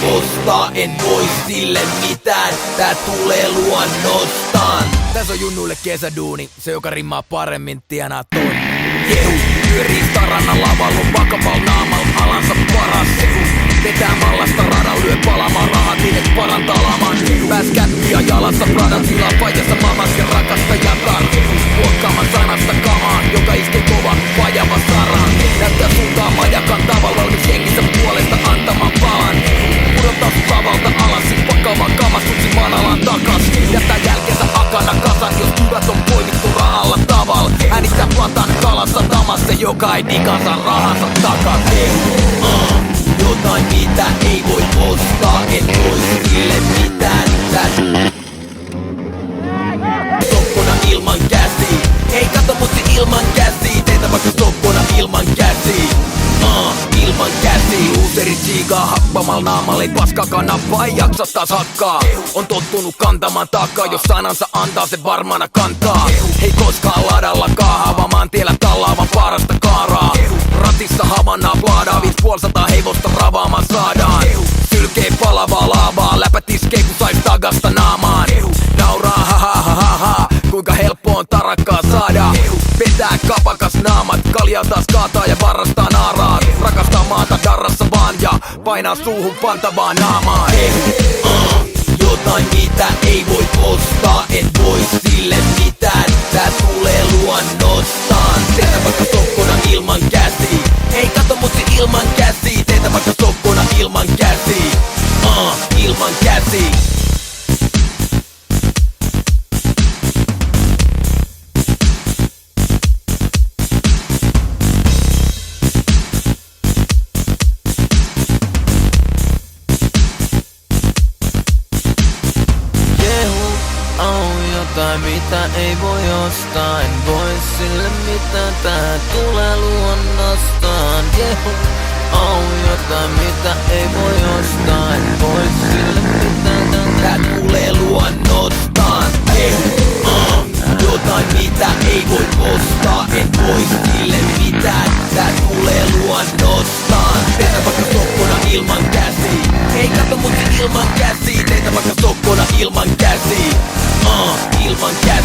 ostaa, en voi sille mitään, tää tulee luonnostaan. Tässä on junnuille kesäduuni, se joka rimmaa paremmin tienaa tonni. Jehu, pyörii starannan lavalla, vakavalla naamalla, alansa paras sehu. Vetää mallasta radan, lyö palamaan rahat, niin et parantaa laman. Pääs käppiä jalassa, Pradan tilaa, paijassa mamas ja rakasta jakaa. Luokkaaman sanasta kamaa, joka iskee kova, vajava saraan. Näyttää suuntaan majakan tavalla, valmis jengissä puolesta antamaan palan. Pudottaa sut lavalta alas, sit vakavaan kamastuksin manalaan takas. Jättää jälkeensä akana kasan, jos hyvät on poimittu rahalla tavalla. Äänittää platan kalassa tamassa, joka ei digansa rahansa takas. Jotain mitä ei voi ostaa, en voi sille mitään. Sokkona ilman käsi, ei kato mutsi ilman käsi. Teitä vaikka sokkona ilman käsi, ilman käsi. Luuseri siikaa happamal naamalle, ei paskakaan nappaa, ei jaksa taas hakkaa. On tottunut kantamaan taakkaa, jos sanansa antaa se varmana kantaa. Ei koskaan ladalla kaahaa, maantiellä tallaavan parasta kaaraa. Ratissa havannaa plaadaa, 550 hevosta ravaamaan saadaan. Sylkee palavaa laavaa, läpät iskee kun sais tagasta naamaan. Nauraa ha ha ha ha ha, kuinka helppo on tarakkaa saada. Petää kapakas naamat, kaljaa taas kaataa ja varastaa naaraat. Rakastaa maata darrassa vaan ja painaa suuhun pantavaa naamaan. Jotain mitä ei voi ostaa, en voi sille mitään, tää tulee luonnostaan. Teitä vaikka sokkona ilman käsi, ei kato mutsi ilman käsi. Teitä vaikka sokkona ilman käsi, ilman käsi. Jotain mitä ei voi ostaa, en voi sille mitään, tää tulee luonnostaan. Jehu, jotain mitä ei voi ostaa, en voi sille mitään, tää tulee luonnostaan. Jehu, jotain mitä ei voi ostaa, en voi sille mitään, tää tulee luonnostaan. Teitä vaikka sokkona ilman käsi, ei kato mutsi ilman käsi. Teitä vaikka sokkona ilman käsi, ilman käsi.